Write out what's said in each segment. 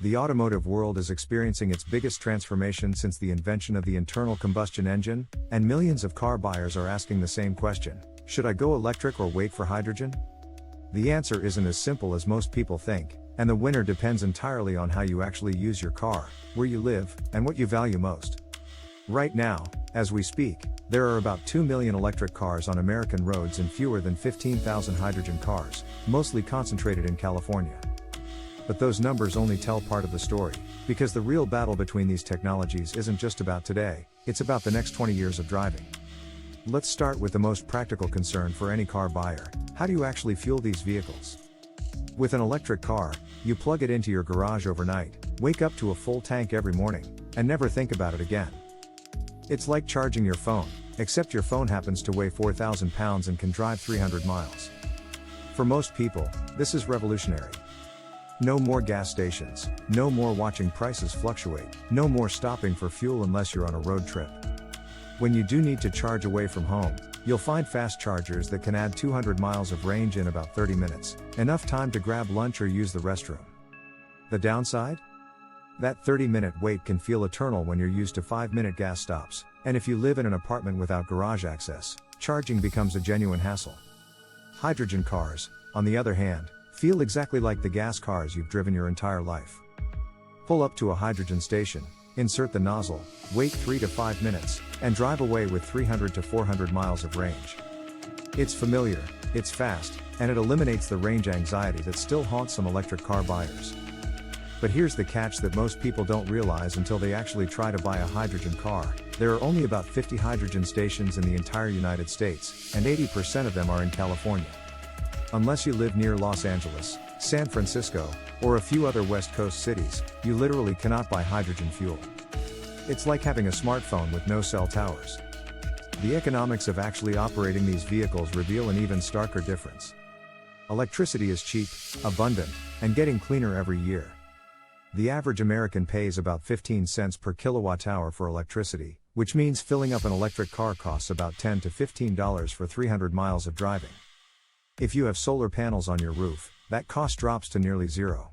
The automotive world is experiencing its biggest transformation since the invention of the internal combustion engine, and millions of car buyers are asking the same question: should I go electric or wait for hydrogen? The answer isn't as simple as most people think, and the winner depends entirely on how you actually use your car, where you live, and what you value most. Right now, as we speak, there are about 2 million electric cars on American roads and fewer than 15,000 hydrogen cars, mostly concentrated in California. But those numbers only tell part of the story, because the real battle between these technologies isn't just about today, it's about the next 20 years of driving. Let's start with the most practical concern for any car buyer: how do you actually fuel these vehicles? With an electric car, you plug it into your garage overnight, wake up to a full tank every morning, and never think about it again. It's like charging your phone, except your phone happens to weigh 4,000 pounds and can drive 300 miles. For most people, this is revolutionary. No more gas stations, no more watching prices fluctuate, no more stopping for fuel unless you're on a road trip. When you do need to charge away from home, you'll find fast chargers that can add 200 miles of range in about 30 minutes, enough time to grab lunch or use the restroom. The downside? That 30-minute wait can feel eternal when you're used to 5-minute gas stops, and if you live in an apartment without garage access, charging becomes a genuine hassle. Hydrogen cars, on the other hand, feel exactly like the gas cars you've driven your entire life. Pull up to a hydrogen station, insert the nozzle, wait 3 to 5 minutes, and drive away with 300 to 400 miles of range. It's familiar, it's fast, and it eliminates the range anxiety that still haunts some electric car buyers. But here's the catch that most people don't realize until they actually try to buy a hydrogen car: there are only about 50 hydrogen stations in the entire United States, and 80% of them are in California. Unless you live near Los Angeles, San Francisco, or a few other West Coast cities, you literally cannot buy hydrogen fuel. It's like having a smartphone with no cell towers. The economics of actually operating these vehicles reveal an even starker difference. Electricity is cheap, abundant, and getting cleaner every year. The average American pays about 15 cents per kilowatt hour for electricity, which means filling up an electric car costs about $10 to $15 for 300 miles of driving. If you have solar panels on your roof, that cost drops to nearly zero.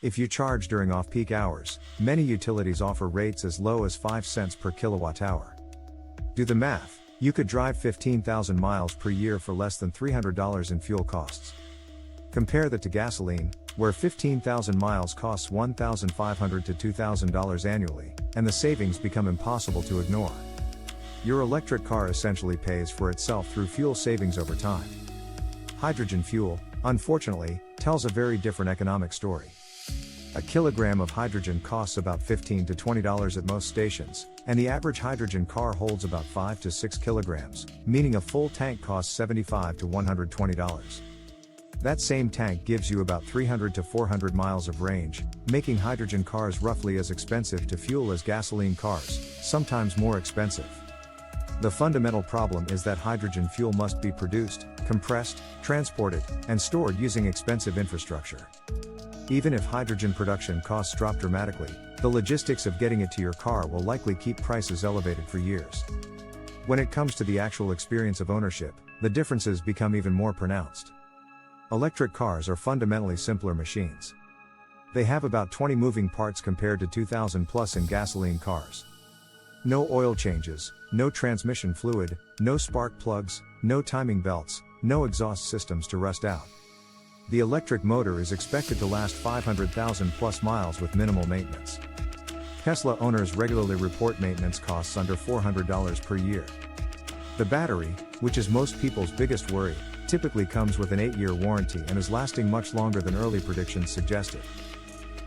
If you charge during off-peak hours, many utilities offer rates as low as 5 cents per kilowatt hour. Do the math: you could drive 15,000 miles per year for less than $300 in fuel costs. Compare that to gasoline, where 15,000 miles costs $1,500 to $2,000 annually, and the savings become impossible to ignore. Your electric car essentially pays for itself through fuel savings over time. Hydrogen fuel, unfortunately, tells a very different economic story. A kilogram of hydrogen costs about $15 to $20 at most stations, and the average hydrogen car holds about 5 to 6 kilograms, meaning a full tank costs $75 to $120. That same tank gives you about 300 to 400 miles of range, making hydrogen cars roughly as expensive to fuel as gasoline cars, sometimes more expensive. The fundamental problem is that hydrogen fuel must be produced, compressed, transported, and stored using expensive infrastructure. Even if hydrogen production costs drop dramatically, the logistics of getting it to your car will likely keep prices elevated for years. When it comes to the actual experience of ownership, the differences become even more pronounced. Electric cars are fundamentally simpler machines. They have about 20 moving parts compared to 2,000 plus in gasoline cars. No oil changes, no transmission fluid, no spark plugs, no timing belts, no exhaust systems to rust out. The electric motor is expected to last 500,000 plus miles with minimal maintenance. Tesla owners regularly report maintenance costs under $400 per year. The battery, which is most people's biggest worry, typically comes with an 8-year warranty and is lasting much longer than early predictions suggested.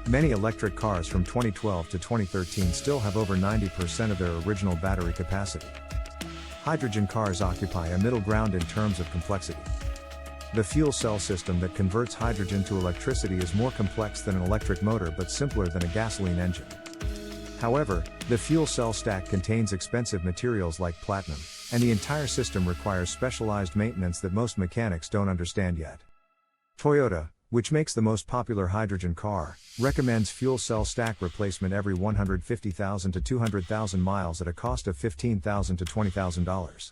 Many electric cars from 2012 to 2013 still have over 90% of their original battery capacity. Hydrogen cars occupy a middle ground in terms of complexity. The fuel cell system that converts hydrogen to electricity is more complex than an electric motor but simpler than a gasoline engine. However, the fuel cell stack contains expensive materials like platinum, and the entire system requires specialized maintenance that most mechanics don't understand yet. Toyota, which makes the most popular hydrogen car, recommends fuel cell stack replacement every 150,000 to 200,000 miles at a cost of $15,000 to $20,000.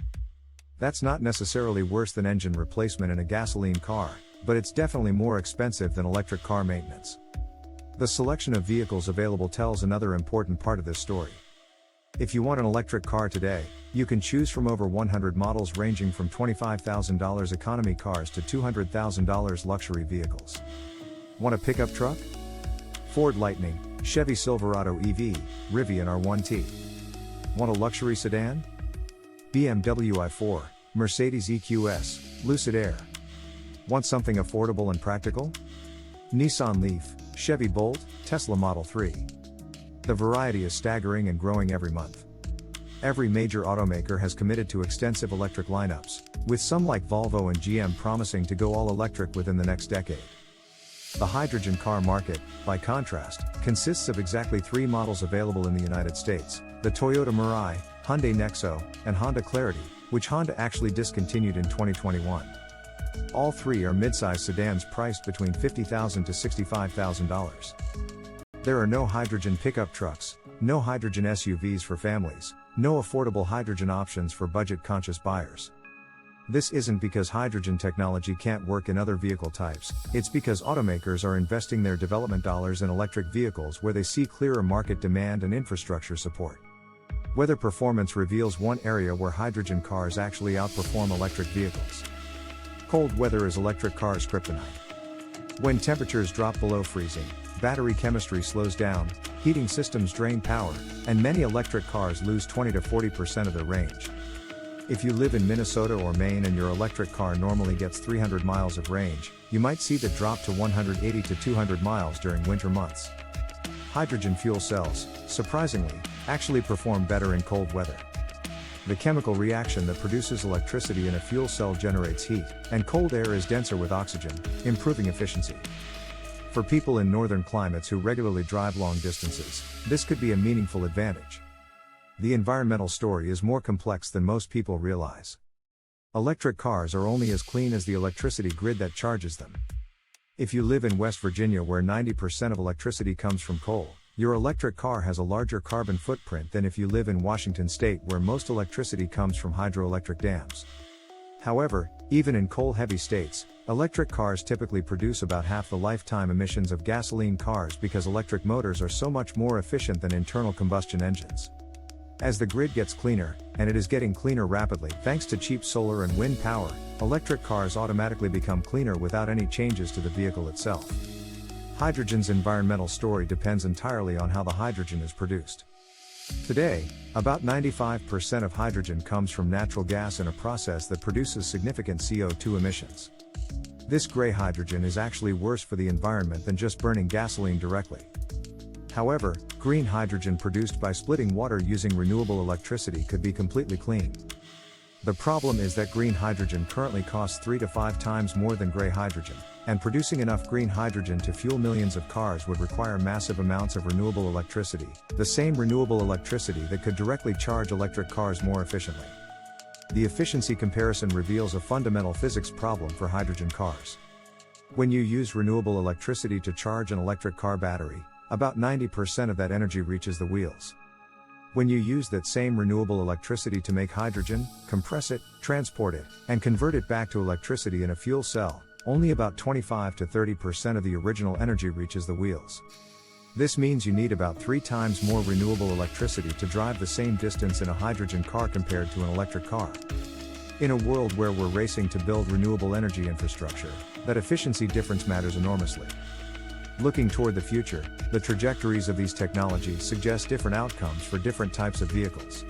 That's not necessarily worse than engine replacement in a gasoline car, but it's definitely more expensive than electric car maintenance. The selection of vehicles available tells another important part of this story. If you want an electric car today, you can choose from over 100 models ranging from $25,000 economy cars to $200,000 luxury vehicles. Want a pickup truck? Ford Lightning, Chevy Silverado EV, Rivian R1T. Want a luxury sedan? BMW i4, Mercedes EQS, Lucid Air. Want something affordable and practical? Nissan Leaf, Chevy Bolt, Tesla Model 3. The variety is staggering and growing every month. Every major automaker has committed to extensive electric lineups, with some like Volvo and GM promising to go all electric within the next decade. The hydrogen car market, by contrast, consists of exactly 3 models available in the United States: the Toyota Mirai, Hyundai Nexo, and Honda Clarity, which Honda actually discontinued in 2021. All 3 are mid-size sedans priced between $50,000 to $65,000. There are no hydrogen pickup trucks, no hydrogen SUVs for families, no affordable hydrogen options for budget-conscious buyers. This isn't because hydrogen technology can't work in other vehicle types, it's because automakers are investing their development dollars in electric vehicles where they see clearer market demand and infrastructure support. Weather performance reveals one area where hydrogen cars actually outperform electric vehicles. Cold weather is electric cars' kryptonite. When temperatures drop below freezing, battery chemistry slows down, heating systems drain power, and many electric cars lose 20 to 40% of their range. If you live in Minnesota or Maine and your electric car normally gets 300 miles of range, you might see that drop to 180 to 200 miles during winter months. Hydrogen fuel cells, surprisingly, actually perform better in cold weather. The chemical reaction that produces electricity in a fuel cell generates heat, and cold air is denser with oxygen, improving efficiency. For people in northern climates who regularly drive long distances, this could be a meaningful advantage. The environmental story is more complex than most people realize. Electric cars are only as clean as the electricity grid that charges them. If you live in West Virginia where 90% of electricity comes from coal, your electric car has a larger carbon footprint than if you live in Washington state where most electricity comes from hydroelectric dams. However, even in coal-heavy states, electric cars typically produce about half the lifetime emissions of gasoline cars because electric motors are so much more efficient than internal combustion engines. As the grid gets cleaner, and it is getting cleaner rapidly thanks to cheap solar and wind power, electric cars automatically become cleaner without any changes to the vehicle itself. Hydrogen's environmental story depends entirely on how the hydrogen is produced. Today, about 95% of hydrogen comes from natural gas in a process that produces significant CO2 emissions. This gray hydrogen is actually worse for the environment than just burning gasoline directly. However, green hydrogen produced by splitting water using renewable electricity could be completely clean. The problem is that green hydrogen currently costs 3 to 5 times more than gray hydrogen, and producing enough green hydrogen to fuel millions of cars would require massive amounts of renewable electricity, the same renewable electricity that could directly charge electric cars more efficiently. The efficiency comparison reveals a fundamental physics problem for hydrogen cars. When you use renewable electricity to charge an electric car battery, about 90% of that energy reaches the wheels. When you use that same renewable electricity to make hydrogen, compress it, transport it, and convert it back to electricity in a fuel cell, only about 25 to 30% of the original energy reaches the wheels. This means you need about 3 times more renewable electricity to drive the same distance in a hydrogen car compared to an electric car. In a world where we're racing to build renewable energy infrastructure, that efficiency difference matters enormously. Looking toward the future, the trajectories of these technologies suggest different outcomes for different types of vehicles.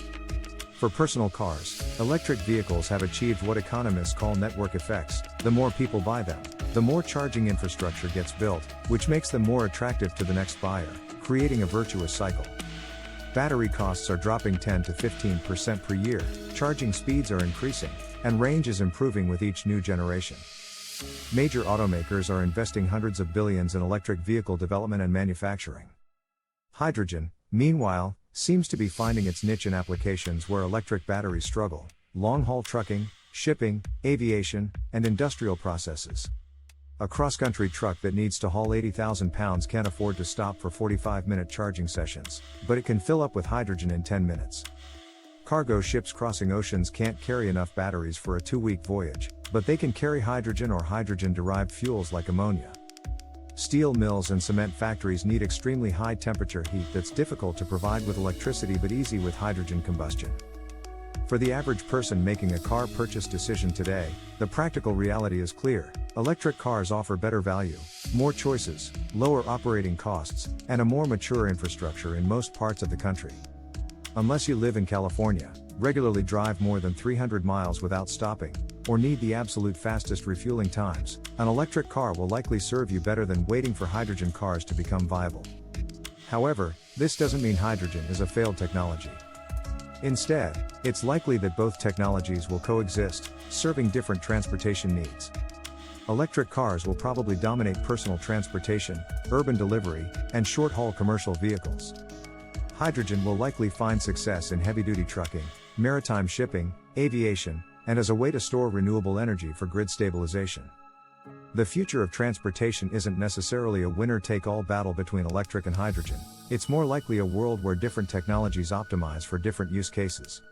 For personal cars, electric vehicles have achieved what economists call network effects. The more people buy them, the more charging infrastructure gets built, which makes them more attractive to the next buyer, creating a virtuous cycle. Battery costs are dropping 10 to 15% per year, charging speeds are increasing, and range is improving with each new generation. Major automakers are investing hundreds of billions in electric vehicle development and manufacturing. Hydrogen, meanwhile, seems to be finding its niche in applications where electric batteries struggle: long-haul trucking, shipping, aviation, and industrial processes. A cross-country truck that needs to haul 80,000 pounds can't afford to stop for 45-minute charging sessions, but it can fill up with hydrogen in 10 minutes. Cargo ships crossing oceans can't carry enough batteries for a 2-week voyage, but they can carry hydrogen or hydrogen-derived fuels like ammonia. Steel mills and cement factories need extremely high temperature heat that's difficult to provide with electricity but easy with hydrogen combustion. For the average person making a car purchase decision today, the practical reality is clear. Electric cars offer better value, more choices, lower operating costs, and a more mature infrastructure in most parts of the country. Unless you live in California, regularly drive more than 300 miles without stopping, or need the absolute fastest refueling times, an electric car will likely serve you better than waiting for hydrogen cars to become viable. However, this doesn't mean hydrogen is a failed technology. Instead, it's likely that both technologies will coexist, serving different transportation needs. Electric cars will probably dominate personal transportation, urban delivery, and short-haul commercial vehicles. Hydrogen will likely find success in heavy-duty trucking, maritime shipping, aviation, and as a way to store renewable energy for grid stabilization. The future of transportation isn't necessarily a winner-take-all battle between electric and hydrogen. It's more likely a world where different technologies optimize for different use cases.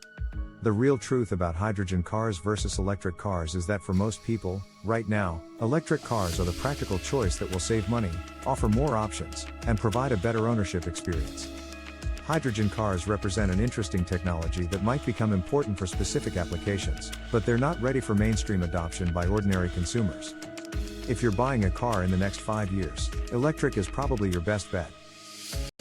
The real truth about hydrogen cars versus electric cars is that for most people, right now, electric cars are the practical choice that will save money, offer more options, and provide a better ownership experience. Hydrogen cars represent an interesting technology that might become important for specific applications, but they're not ready for mainstream adoption by ordinary consumers. If you're buying a car in the next 5 years, electric is probably your best bet.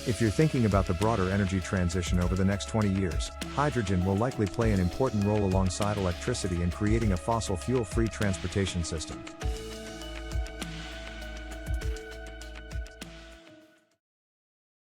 If you're thinking about the broader energy transition over the next 20 years, hydrogen will likely play an important role alongside electricity in creating a fossil fuel-free transportation system.